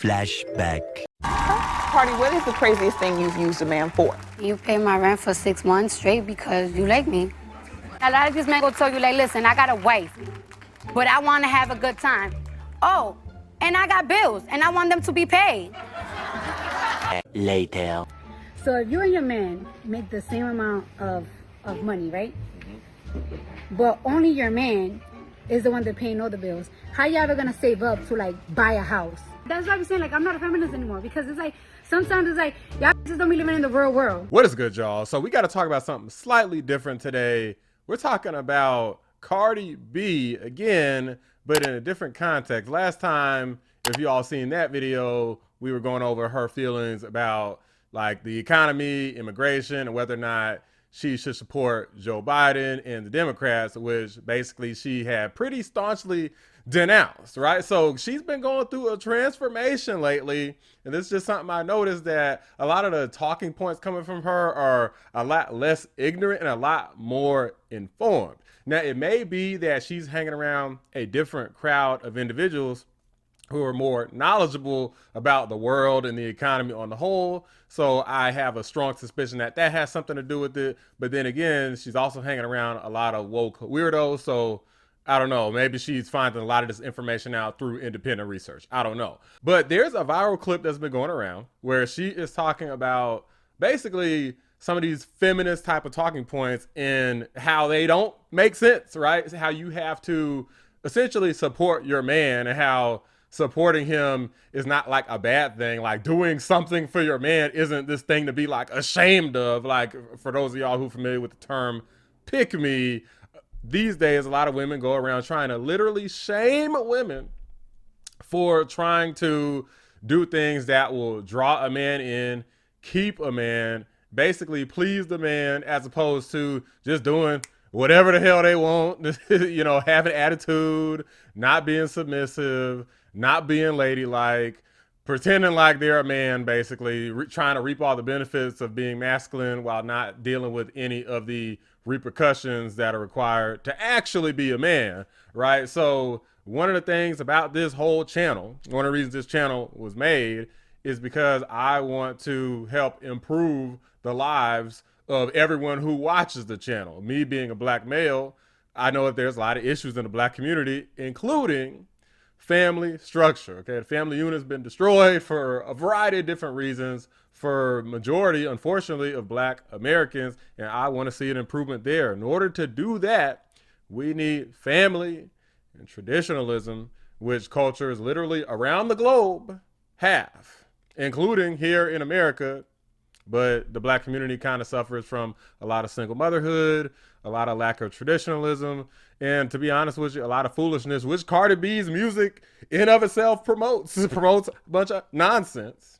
Flashback. Cardi, what is the craziest thing you've used a man for? You pay my rent for 6 months straight because you like me. A lot of these men will tell you, like, listen, I got a wife, but I want to have a good time. Oh, and I got bills, and I want them to be paid. Later. So if you and your man make the same amount of money, right? But only your man is the one that paying all the bills, how you ever gonna save up to, like, buy a house? That's why I'm saying, like, I'm not a feminist anymore, because it's like, sometimes it's like, y'all just don't be living in the real world. What is good, y'all? So we got to talk about something slightly different today. We're talking about Cardi B again, but in a different context. Last time, if you all seen that video, we were going over her feelings about, like, the economy, immigration, and whether or not she should support Joe Biden and the Democrats, which basically she had pretty staunchly denounced, right? So she's been going through a transformation lately, and this is just something I noticed, that a lot of the talking points coming from her are a lot less ignorant and a lot more informed. Now, it may be that she's hanging around a different crowd of individuals who are more knowledgeable about the world and the economy on the whole. So I have a strong suspicion that that has something to do with it. But then again, she's also hanging around a lot of woke weirdos. So I don't know, maybe she's finding a lot of this information out through independent research. I don't know. But there's a viral clip that's been going around where she is talking about basically some of these feminist type of talking points and how they don't make sense, right? How you have to essentially support your man, and how supporting him is not like a bad thing. Like, doing something for your man isn't this thing to be like ashamed of. Like, for those of y'all who are familiar with the term pick me, these days a lot of women go around trying to literally shame women for trying to do things that will draw a man in, keep a man, basically please the man, as opposed to just doing whatever the hell they want. You know, having attitude, not being submissive, not being ladylike, pretending like they're a man, basically trying to reap all the benefits of being masculine while not dealing with any of the repercussions that are required to actually be a man, right? So one of the things about this whole channel, one of the reasons this channel was made, is because I want to help improve the lives of everyone who watches the channel. Me being a black male, I know that there's a lot of issues in the black community, including family structure. Okay, the family unit has been destroyed for a variety of different reasons for majority, unfortunately, of black Americans, and I want to see an improvement there. In order to do that, we need family and traditionalism, which cultures literally around the globe have, including here in America. But the black community kind of suffers from a lot of single motherhood, a lot of lack of traditionalism, and to be honest with you, a lot of foolishness, which Cardi B's music in of itself promotes. It promotes a bunch of nonsense.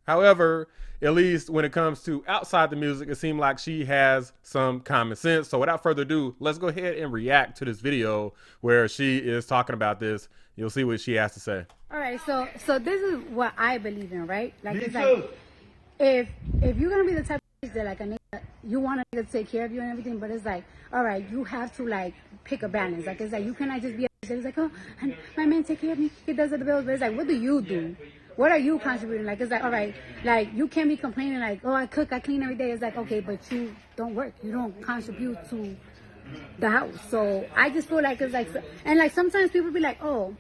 However, at least when it comes to outside the music, it seemed like she has some common sense. So without further ado, let's go ahead and react to this video where she is talking about this. You'll see what she has to say. All right, so this is what I believe in, right? Like, it's like, if you're gonna be the type of that, like, a nigga, you want a nigga to take care of you and everything, but it's like, all right, you have to, like, pick a balance. Like, it's like, you cannot just be a it's like, oh, my man take care of me, he does the bills, but it's like, what do you do? What are you contributing? Like, it's like, all right, like, you can't be complaining like, oh, I cook, I clean every day. It's like, okay, but you don't work, you don't contribute to the house. So I just feel like it's like, and like sometimes people be like, oh,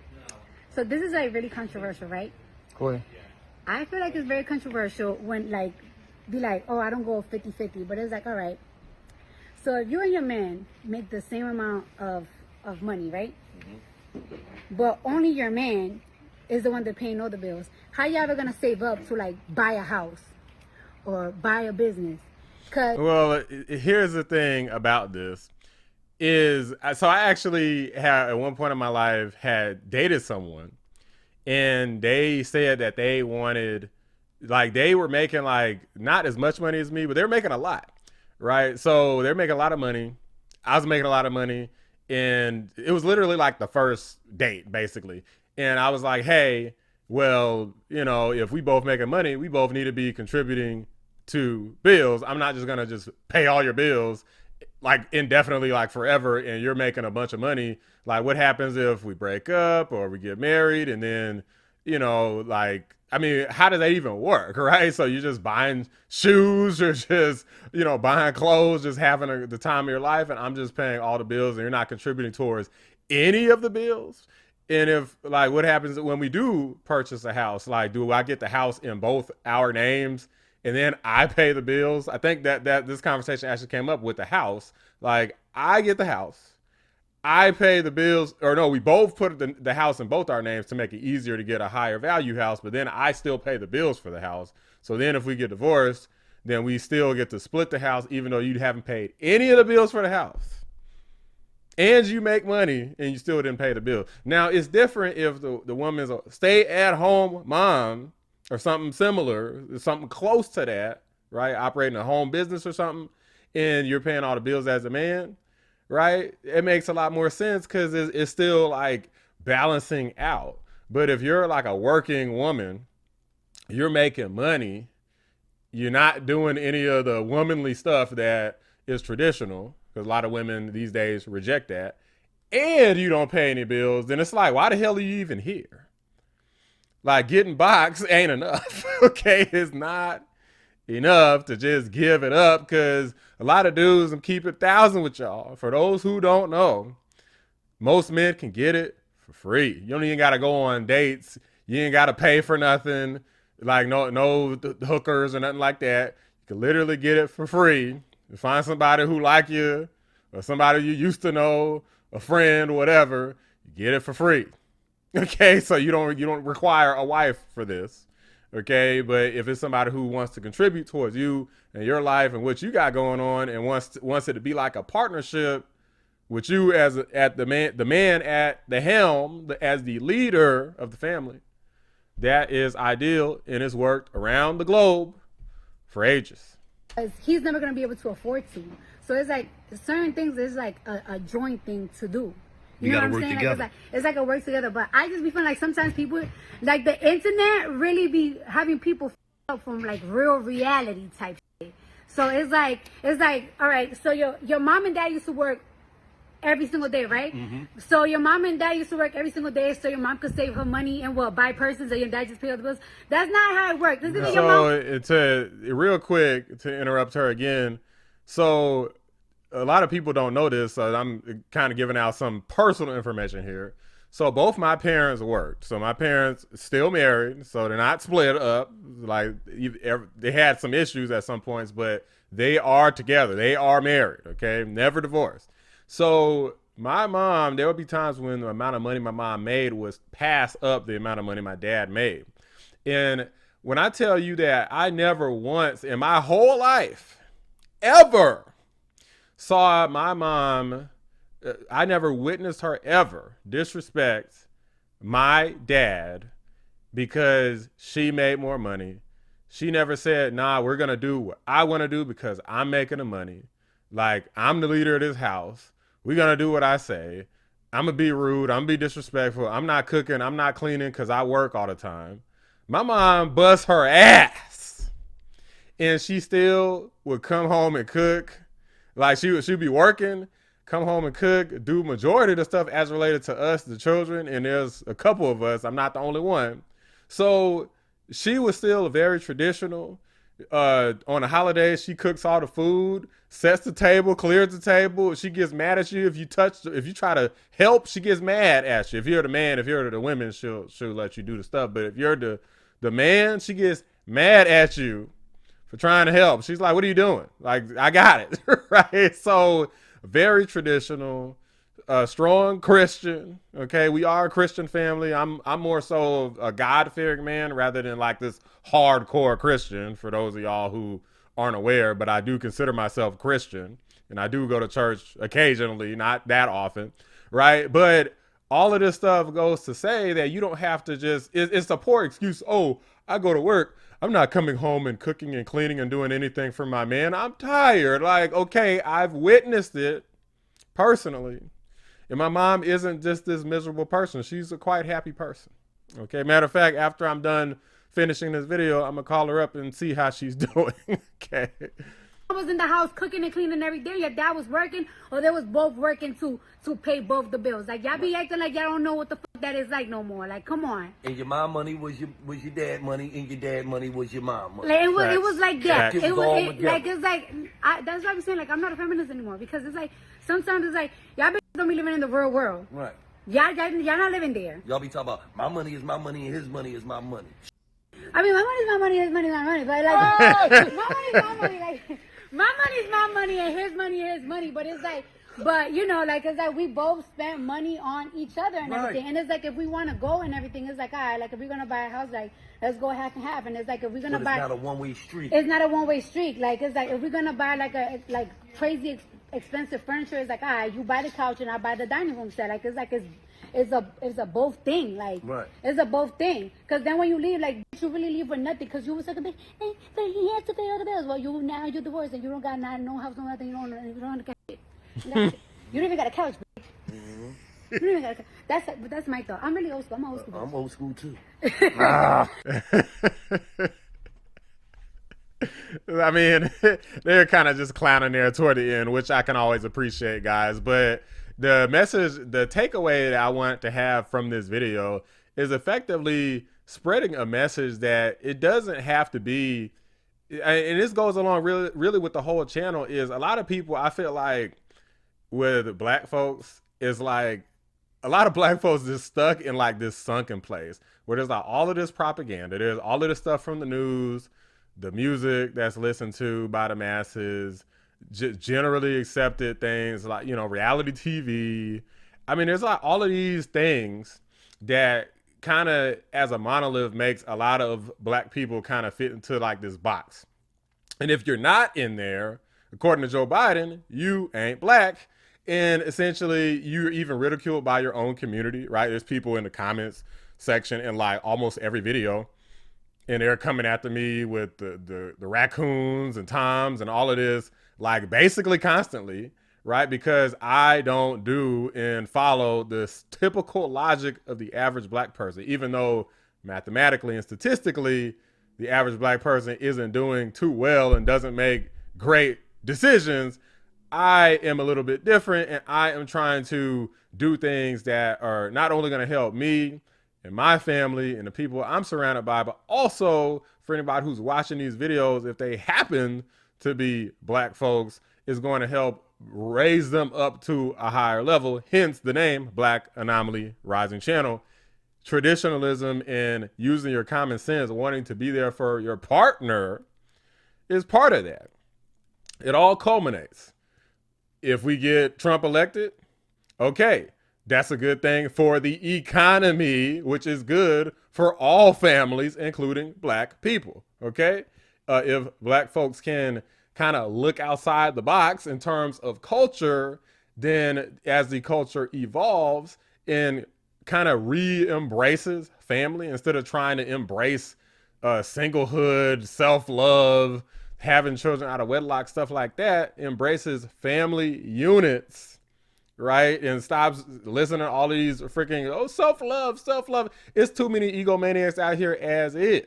so this is like really controversial, right? Cool. I feel like it's very controversial when, like, be like, oh, I don't go 50-50, but it's like, all right, so if you and your man make the same amount of money, right? But only your man is the one that paying all the bills, how you ever gonna save up to, like, buy a house or buy a business? Well, here's the thing about this is, so I actually had, at one point in my life, had dated someone, and they said that they wanted, like, they were making, like, not as much money as me, but they were making a lot, right? So they're making a lot of money. I was making a lot of money, and it was literally like the first date, basically. And I was like, hey, well, you know, if we both making money, we both need to be contributing to bills. I'm not just gonna just pay all your bills like indefinitely, like forever, and you're making a bunch of money. Like, what happens if we break up or we get married and then, you know, like, I mean, how does that even work, right? So you're just buying shoes or just, you know, buying clothes, just having the time of your life, and I'm just paying all the bills and you're not contributing towards any of the bills. And if, like, what happens when we do purchase a house? Like, do I get the house in both our names and then I pay the bills? I think that this conversation actually came up with the house. Like, I get the house, I pay the bills, or no, we both put the house in both our names to make it easier to get a higher value house, but then I still pay the bills for the house. So then if we get divorced, then we still get to split the house even though you haven't paid any of the bills for the house. And you make money and you still didn't pay the bill. Now, it's different if the woman's a stay-at-home mom or something similar, something close to that, right? Operating a home business or something, and you're paying all the bills as a man. Right? It makes a lot more sense because it's still like balancing out. But if you're like a working woman, you're making money, you're not doing any of the womanly stuff that is traditional, because a lot of women these days reject that, and you don't pay any bills, then it's like, why the hell are you even here? Like, getting boxed ain't enough. Okay? It's not enough to just give it up, because a lot of dudes, I'm keeping 1,000 with y'all. For those who don't know, most men can get it for free. You don't even got to go on dates. You ain't got to pay for nothing, like no hookers or nothing like that. You can literally get it for free. You find somebody who like you, or somebody you used to know, a friend, whatever. You get it for free. Okay, so you don't require a wife for this. Okay, but if it's somebody who wants to contribute towards you and your life and what you got going on, and wants it to be like a partnership with you as the man at the helm, as the leader of the family, that is ideal, and it's worked around the globe for ages. He's never gonna be able to afford to. So it's like certain things is like a joint thing to do. You know what I'm saying? Like, it's like a work together. But I just be feeling like sometimes people, like the internet really be having people up from like real reality type shit. So it's like, all right, so your mom and dad used to work every single day, right? Mm-hmm. So your mom and dad used to work every single day so your mom could save her money and buy purses and your dad just pay all the bills. That's not how it works. Real quick, to interrupt her again. So a lot of people don't know this, so I'm kind of giving out some personal information here. So both my parents worked. So my parents still married, so they're not split up. Like, they had some issues at some points, but they are together. They are married, okay? Never divorced. So my mom, there would be times when the amount of money my mom made was pass up the amount of money my dad made. And when I tell you that I never once in my whole life ever saw my mom, I never witnessed her ever disrespect my dad because she made more money. She never said, nah, we're going to do what I want to do because I'm making the money. Like, I'm the leader of this house. We're going to do what I say. I'm going to be rude. I'm going to be disrespectful. I'm not cooking. I'm not cleaning because I work all the time. My mom busts her ass. And she still would come home and cook. Like, she'd be working, come home and cook, do majority of the stuff as related to us, the children, and there's a couple of us. I'm not the only one. So she was still very traditional. On the holidays, she cooks all the food, sets the table, clears the table. She gets mad at you if you try to help. She gets mad at you. If you're the man, if you're the women, she'll let you do the stuff. But if you're the man, she gets mad at you for trying to help. She's like, what are you doing? Like, I got it. Right? So very traditional, strong Christian. Okay. We are a Christian family. I'm more so a God-fearing man rather than like this hardcore Christian, for those of y'all who aren't aware, but I do consider myself Christian and I do go to church occasionally, not that often. Right. But all of this stuff goes to say that you don't have to just, it's a poor excuse. Oh, I go to work. I'm not coming home and cooking and cleaning and doing anything for my man. I'm tired. Like, okay, I've witnessed it personally. And my mom isn't just this miserable person. She's a quite happy person. Okay, matter of fact, after I'm done finishing this video, I'm going to call her up and see how she's doing. Okay. was in the house cooking and cleaning every day. Your dad was working, or they was both working to pay both the bills. Like, y'all be acting like y'all don't know what the fuck that is like no more. Like, come on. And your mom money was your dad money, and your dad money was your mom money. Like, it was like that. Facts. It was like, it's like, that's what I'm saying. Like, I'm not a feminist anymore, because it's like, sometimes it's like, y'all bitches don't be living in the real world. Right. Y'all not living there. Y'all be talking about my money is my money and his money is my money. I mean, my money is my money, his money is my money. But like, my money is my money. Like, my money is my money and his money is his money. But it's like, but you know, like, it's like we both spent money on each other and everything. And it's like, if we want to go and everything, it's like, all right, like, if we're gonna buy a house, like, let's go half and half. And it's like, if we're gonna buy, it's not a one-way street. It's not a one-way street. Like, it's like, if we're gonna buy like crazy expensive furniture, it's like, all right, you buy the couch and I buy the dining room set. Like, it's like, it's a both thing. Like, it's a both thing. Because then when you leave, like, you really leave with nothing, because you was like, hey, but he has to pay all the bills. Well, you're divorced and you don't got no house, no nothing. You don't have to shit. You don't even got a couch, bitch. Mm-hmm. You don't even got a couch. That's my thought. I'm really old school. I'm old school. I'm old school too. I mean, they're kind of just clowning there toward the end, which I can always appreciate, guys. But the message, the takeaway that I want to have from this video is effectively spreading a message that it doesn't have to be, and this goes along really with the whole channel, is a lot of people, I feel like, with black folks, is like a lot of black folks just stuck in like this sunken place where there's like all of this propaganda, there's all of this stuff from the news, the music that's listened to by the masses, generally accepted things like, you know, reality TV. I mean, there's like all of these things that kind of as a monolith makes a lot of black people kind of fit into like this box. And if you're not in there, according to Joe Biden, you ain't black. And essentially you're even ridiculed by your own community, right? There's people in the comments section in like almost every video, and they're coming after me with the raccoons and toms and all of this, like basically constantly, right? Because I don't do and follow this typical logic of the average black person, even though mathematically and statistically, the average black person isn't doing too well and doesn't make great decisions. I am a little bit different, and I am trying to do things that are not only going to help me and my family and the people I'm surrounded by, but also for anybody who's watching these videos, if they happen to be black folks, is going to help raise them up to a higher level. Hence the name Black Anomaly Rising Channel. Traditionalism and using your common sense, wanting to be there for your partner, is part of that. It all culminates. If we get Trump elected, okay, that's a good thing for the economy, which is good for all families, including black people, okay? If black folks can kind of look outside the box in terms of culture, then as the culture evolves and kind of re-embraces family, instead of trying to embrace singlehood, self-love, having children out of wedlock, stuff like that, embraces family units, right? And stops listening to all of these freaking, oh, self-love. It's too many egomaniacs out here as is.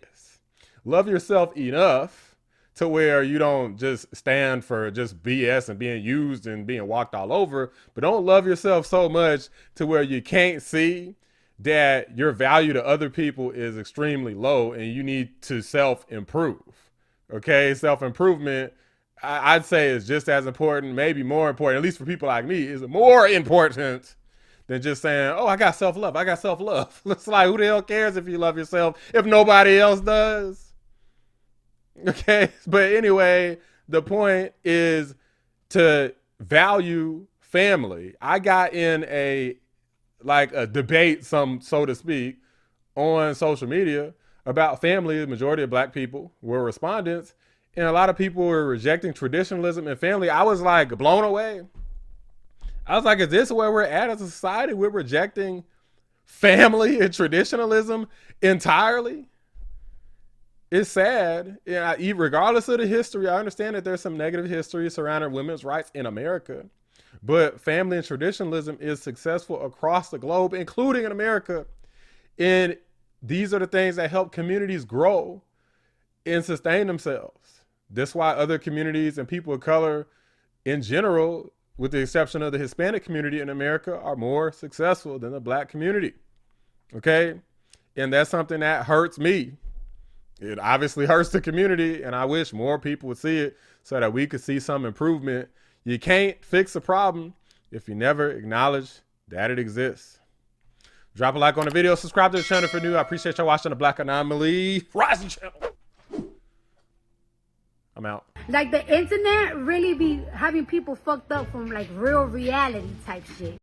Love yourself enough to where you don't just stand for just BS and being used and being walked all over, but don't love yourself so much to where you can't see that your value to other people is extremely low and you need to self-improve. Okay, self-improvement, I'd say, is just as important, maybe more important, at least for people like me, is more important than just saying, oh, I got self-love. It's like, who the hell cares if you love yourself if nobody else does? Okay, but anyway, the point is to value family. I got in a debate, so to speak, on social media about family. The majority of black people were respondents, and a lot of people were rejecting traditionalism and family. I was like blown away. I was like, is this where we're at as a society? We're rejecting family and traditionalism entirely. It's sad. Yeah, regardless of the history, I understand that there's some negative history surrounding women's rights in America, but family and traditionalism is successful across the globe, including in America. And these are the things that help communities grow and sustain themselves. That's why other communities and people of color in general, with the exception of the Hispanic community in America, are more successful than the black community. Okay? And that's something that hurts me. It obviously hurts the community, and I wish more people would see it so that we could see some improvement. You can't fix a problem if you never acknowledge that it exists. Drop a like on the video, subscribe to the channel if you're new. I appreciate y'all watching the Black Anomaly Rising channel. I'm out. Like the internet really be having people fucked up from like real reality type shit.